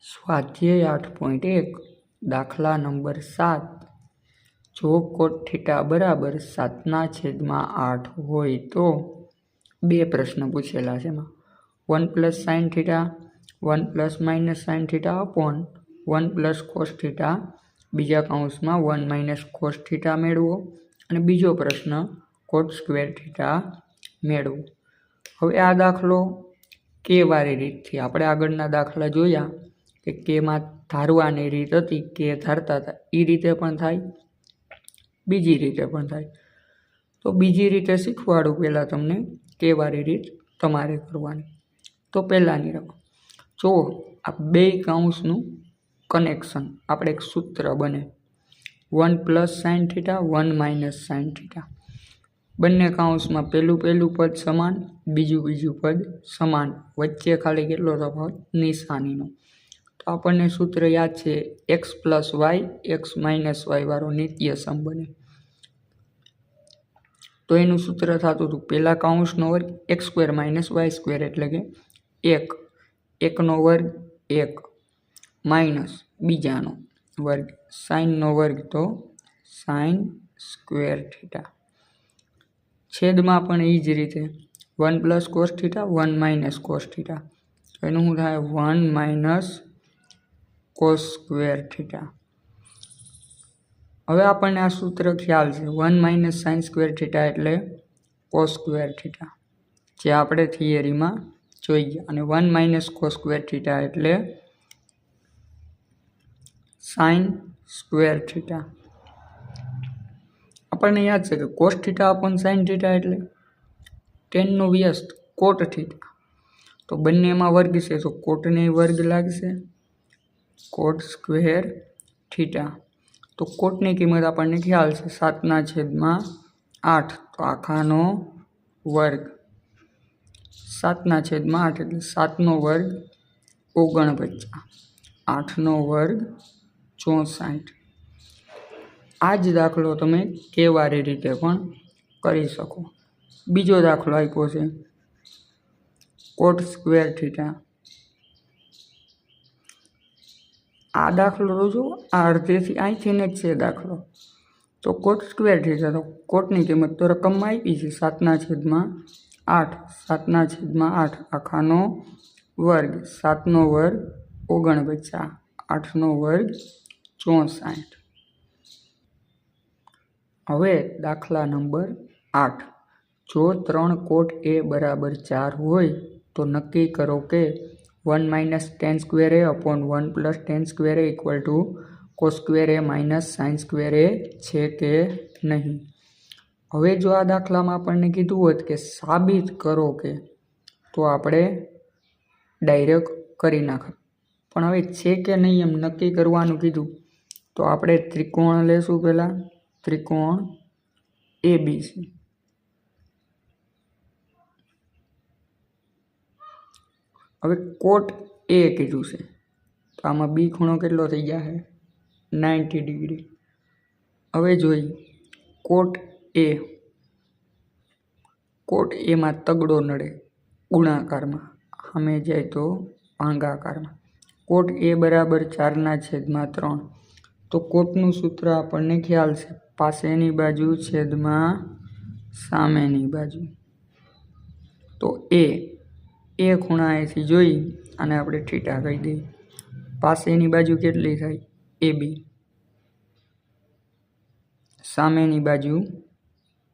સ્વાધ્યાય 8.1 દાખલા નંબર 7 જો કોટ થીટા બરાબર 7/8 હોય તો બે પ્રશ્ન પૂછેલા છે. એમાં 1 + sin theta 1 ± sin theta upon 1 + cos theta બીજા કૌંસમાં 1 - cos થીટા મેળવો અને બીજો પ્રશ્ન cot સ્ક્વેર થીટા મેળવો. હવે આ દાખલો કે વાળી રીતથી આપણે આગળના દાખલા જોયા કે કેમાં ધારવાની રીત હતી, કે ધારતા હતા એ રીતે પણ થાય, બીજી રીતે પણ થાય. તો બીજી રીતે શીખવાડું પહેલાં તમને કે વાળી રીત તમારે કરવાની. તો પહેલાંની રકમ જુઓ, આ બે કૌંસનું કનેક્શન આપણે એક સૂત્ર બને 1 + sin થીટા 1 - sin થીટા. બંને કૌંસમાં પહેલું પદ સમાન, બીજું પદ સમાન, વચ્ચે ખાલી કેટલો તફાવત નિશાનીનો. તો આપણને સૂત્ર યાદ છે x + y x - y વાળો નિત્યસમ બને. તો એનું સૂત્ર થતું હતું પહેલા કૌંસનો વર્ગ x² - y² એટલે કે 1, 1નો વર્ગ 1 માઇનસ બીજાનો વર્ગ સાઇનનો વર્ગ તો sin સ્ક્વેર થીટા. છેદમાં પણ એ જ રીતે 1 + cos થીટા 1 - cos થીટા. તો એનું શું થાય 1 - cos સ્ક્વેર થીટા. હવે આપણને આ સૂત્ર ખ્યાલ છે 1 - sin સ્ક્વેર થીટા એટલે cos સ્ક્વેર થીટા, જે આપણે થિયરીમાં જોઈ ગયા. અને 1 - cos સ્ક્વેર થીટા એટલે sin સ્ક્વેર થીટા. આપણને યાદ છે કે cos theta upon sin theta એટલે tan નો વ્યસ્ત cot થીટા. તો બંનેમાં વર્ગ છે તો કોટને વર્ગ લાગશે cot સ્ક્વેર થીટા. તો કોટની કિંમત આપણને ખ્યાલ છે 7/8, તો આખાનો વર્ગ 7/8 એટલે 7નો વર્ગ 49, 8નો વર્ગ 64. આ જ દાખલો તમે કેવારી રીતે પણ કરી શકો. બીજો દાખલો આપ્યો છે cot સ્ક્વેર થીટા. આ દાખલો તો જો આ અડધેથી અહીંથી જ છે દાખલો. તો cot સ્ક્વેર થીટા, તો કોટની કિંમત તો રકમમાં આપી છે 7/8, 7/8 આખાનો વર્ગ, 7નો વર્ગ 49, 8નો વર્ગ 64. હવે દાખલા નંબર 8 જો 3 cot A = 4 હોય તો નક્કી કરો કે 1 - tan square A upon 1 + tan square A = cos square A - sin square A છે કે નહીં. હવે જો આ દાખલામાં આપણને કીધું હોત કે સાબિત કરો કે, તો આપણે ડાયરેક્ટ કરી નાખત. પણ હવે છે કે નહીં એમ નક્કી કરવાનું કીધું તો આપણે ત્રિકોણ લેશું. પહેલાં ત્રિકોણ ABC. હવે cot A કીધું છે તો આમાં બી ખૂણો કેટલો થઈ જશે 90 ડિગ્રી. હવે જોઈ cot Aમાં તગડો નડે ગુણાકારમાં, સામે જાય તો ભાગાકારમાં. cot A = 4/3. તો કોટનું સૂત્ર આપણને ખ્યાલ છે પાસેની બાજુ છેદમાં સામેની બાજુ. તો એ ખૂણાએથી જોઈ અને આપણે થીટા કહી દઈએ. પાસેની બાજુ કેટલી થાય AB, સામેની બાજુ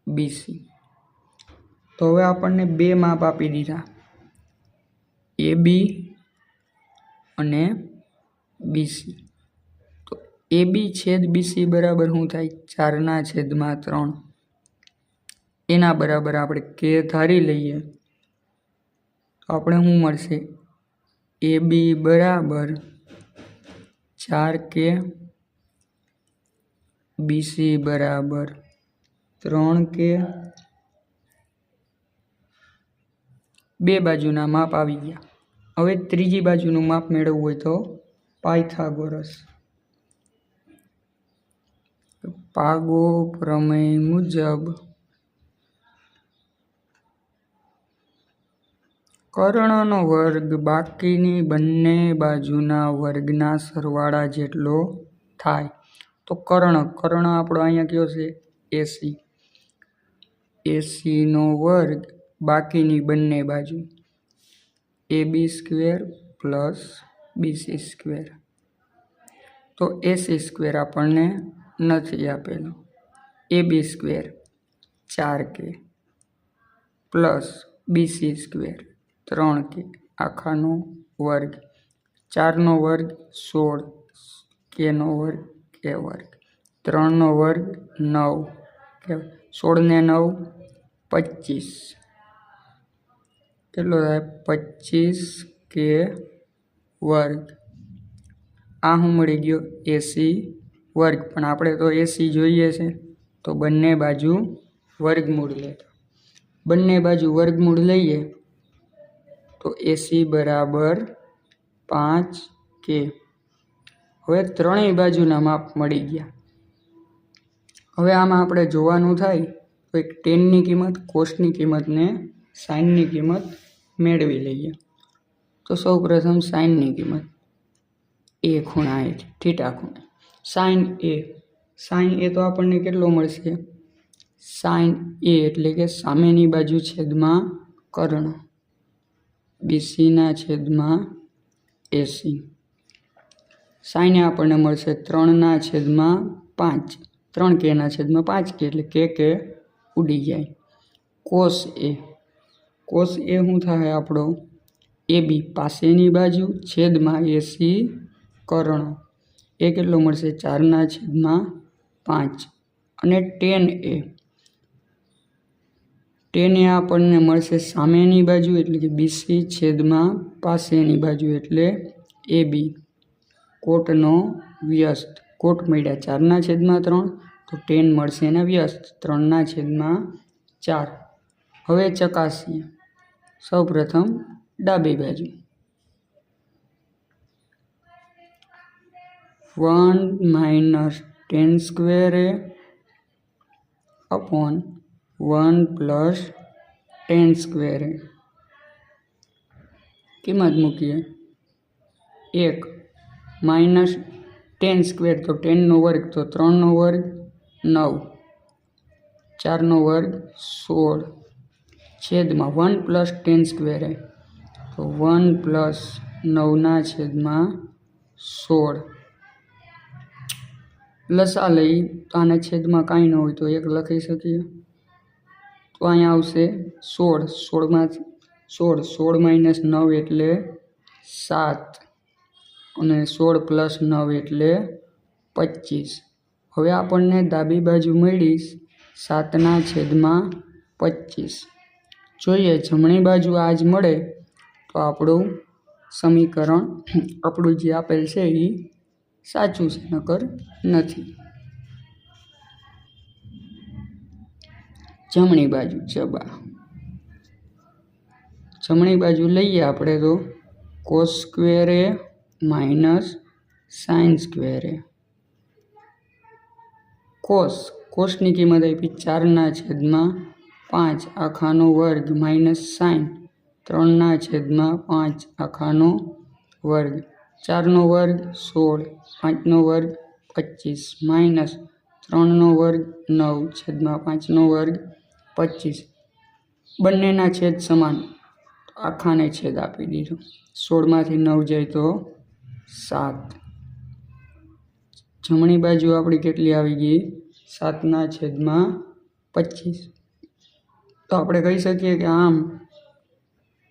BC. તો હવે આપણને બે માપ આપી દીધા AB અને BC. તો AB / BC બરાબર શું થાય 4/3. એના બરાબર આપણે કે ધારી લઈએ તો આપણે શું મળશે AB બરાબર 4K, BC બરાબર 3K. બે બાજુના માપ આવી ગયા. હવે ત્રીજી બાજુનું માપ મેળવવું હોય તો પાયથાગોરસ પ્રમેય મુજબ કર્ણનો વર્ગ બાકીની બંને બાજુના વર્ગના સરવાળા જેટલો થાય. તો કર્ણ આપણો અહીંયા કયો છે 80. 80નો વર્ગ બાકીની બંને બાજુ AB² પ્લસ BC². તો AC² આપણને નથી આપેલો. AB² 4K plus BC² 3K આખાનો વર્ગ. 4નો વર્ગ 16, Kનો વર્ગ K વર્ગ. 3નો વર્ગ 9, 16 ને 9 25. કેટલો થાય 25K વર્ગ. આ શું મળી ગયો AC વર્ગ. પણ આપણે તો AC જોઈએ છે તો બંને બાજુ વર્ગમૂળ લેતા. બંને બાજુ વર્ગમૂળ લઈએ તો AC બરાબર 5K. હવે ત્રણેય બાજુના માપ મળી ગયા. હવે આમાં આપણે જોવાનું થાય તો એક ટેનની કિંમત, કોસની કિંમત ને સાઇનની કિંમત મેળવી લઈએ. તો સૌ પ્રથમ સાઇનની કિંમત એ ખૂણા એ થીટા ખૂણા. સાઇન એ તો આપણને કેટલો મળશે? સાઇન એ એટલે કે સામેની બાજુ છેદમાં કર્ણ, BCના છેદમાં AC. સાઇન એ આપણને મળશે 3/5, 3K/5K એટલે K ઉડી જાય. કોસ એ શું થાય આપણો? AB પાસેની બાજુ છેદમાં AC કર્ણ. એ કેટલો મળશે? 4/5. અને tan એ આપણને મળશે સામેની બાજુ એટલે કે BC છેદમાં પાસેની બાજુ એટલે AB. કોટનો વ્યસ્ત. કોટ મળ્યા 4/3 તો tan મળશે એના વ્યસ્ત 3/4. હવે ચકાસીએ. સૌ પ્રથમ ડાબી બાજુ 1 - tan² upon 1 + tan². કિંમત મૂકીએ. 1 - tan² તો tanનો વર્ગ તો 3નો વર્ગ 9, 4નો વર્ગ 16 છેદમાં 1 + tan² તો 1 + 9/16. લસા લઈ તો આના છેદમાં કાંઈ ન હોય તો 1 લખી શકીએ. તો અહીંયા આવશે 16. 16 - 9 એટલે 7 અને 16 + 9 એટલે 25. હવે આપણને ડાબી બાજુ મળી 7/25. જોઈએ જમણી બાજુ આ જ મળે તો આપણું સમીકરણ આપણું જે આપેલ છે એ સાચું છે, નકર નથી. જમણી બાજુ જમણી બાજુ લઈએ આપણે તો cos² - sin². કોસની કિંમત આપી 4/5 આખાનો વર્ગ માઇનસ સાઇન 3/5 આખાનો વર્ગ. 4નો વર્ગ 16, 5નો વર્ગ 25 માઇનસ 3નો વર્ગ 9 5નો વર્ગ 25. બંનેના છેદ સમાન આખાને છેદ આપી દીધો. 16માંથી 9 જાય તો 7. જમણી બાજુ આપણી કેટલી આવી ગઈ? 7/25. તો આપણે કહી શકીએ કે આમ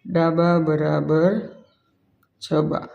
ડાબા બરાબર જબા.